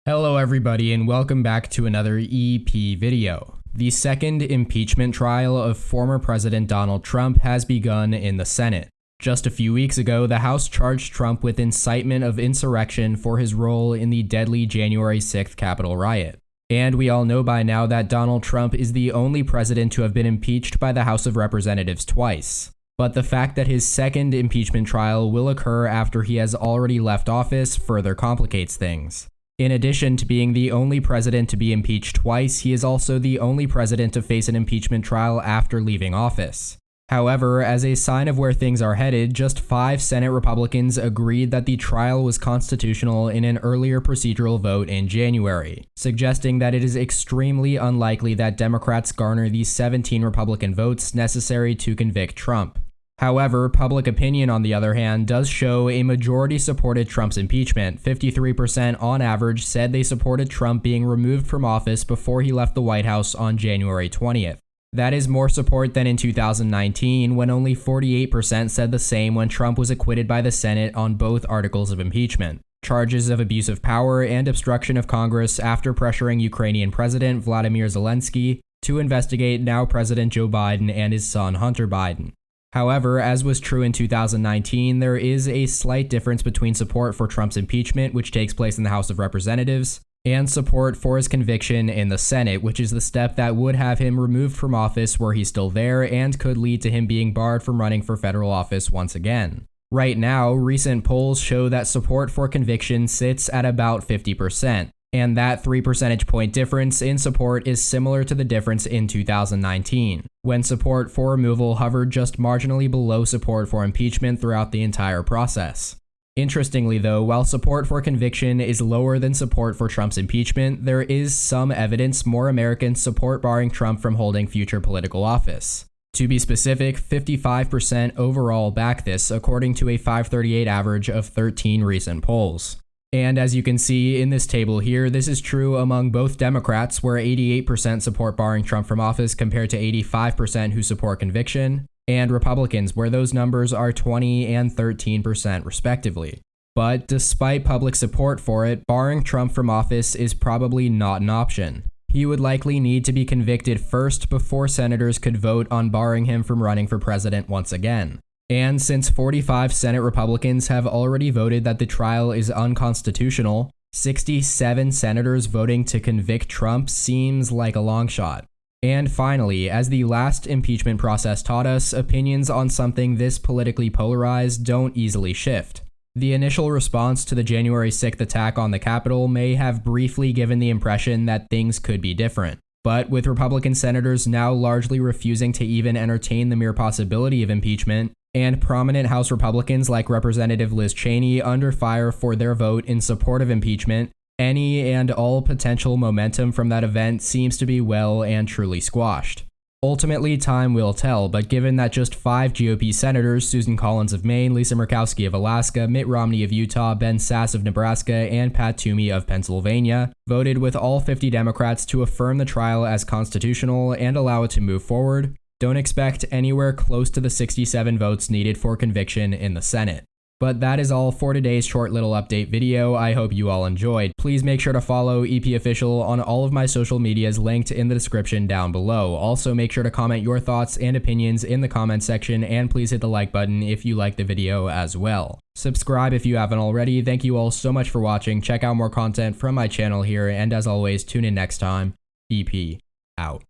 Hello everybody and welcome back to another EP video. The second impeachment trial of former President Donald Trump has begun in the Senate. Just a few weeks ago, the House charged Trump with incitement of insurrection for his role in the deadly January 6th Capitol riot. And we all know by now that Donald Trump is the only president to have been impeached by the House of Representatives twice. But the fact that his second impeachment trial will occur after he has already left office further complicates things. In addition to being the only president to be impeached twice, he is also the only president to face an impeachment trial after leaving office. However, as a sign of where things are headed, just 5 Senate Republicans agreed that the trial was constitutional in an earlier procedural vote in January, suggesting that it is extremely unlikely that Democrats garner the 17 Republican votes necessary to convict Trump. However, public opinion, on the other hand, does show a majority supported Trump's impeachment. 53% on average said they supported Trump being removed from office before he left the White House on January 20th. That is more support than in 2019, when only 48% said the same when Trump was acquitted by the Senate on both articles of impeachment, charges of abuse of power and obstruction of Congress after pressuring Ukrainian President Vladimir Zelensky to investigate now President Joe Biden and his son Hunter Biden. However, as was true in 2019, there is a slight difference between support for Trump's impeachment, which takes place in the House of Representatives, and support for his conviction in the Senate, which is the step that would have him removed from office were he still there and could lead to him being barred from running for federal office once again. Right now, recent polls show that support for conviction sits at about 50%. And that 3 percentage point difference in support is similar to the difference in 2019, when support for removal hovered just marginally below support for impeachment throughout the entire process. Interestingly though, while support for conviction is lower than support for Trump's impeachment, there is some evidence more Americans support barring Trump from holding future political office. To be specific, 55% overall back this, according to a 538 average of 13 recent polls. And as you can see in this table here, this is true among both Democrats, where 88% support barring Trump from office compared to 85% who support conviction, and Republicans, where those numbers are 20 and 13% respectively. But despite public support for it, barring Trump from office is probably not an option. He would likely need to be convicted first before senators could vote on barring him from running for president once again. And since 45 Senate Republicans have already voted that the trial is unconstitutional, 67 senators voting to convict Trump seems like a long shot. And finally, as the last impeachment process taught us, opinions on something this politically polarized don't easily shift. The initial response to the January 6th attack on the Capitol may have briefly given the impression that things could be different. But with Republican senators now largely refusing to even entertain the mere possibility of impeachment, and prominent House Republicans like Representative Liz Cheney under fire for their vote in support of impeachment, any and all potential momentum from that event seems to be well and truly squashed. Ultimately, time will tell, but given that just 5 GOP senators, Susan Collins of Maine, Lisa Murkowski of Alaska, Mitt Romney of Utah, Ben Sasse of Nebraska, and Pat Toomey of Pennsylvania, voted with all 50 Democrats to affirm the trial as constitutional and allow it to move forward, don't expect anywhere close to the 67 votes needed for conviction in the Senate. But that is all for today's short little update video. I hope you all enjoyed. Please make sure to follow EP Official on all of my social medias linked in the description down below. Also make sure to comment your thoughts and opinions in the comment section, and please hit the like button if you like the video as well. Subscribe if you haven't already. Thank you all so much for watching. Check out more content from my channel here, and as always, tune in next time. EP out.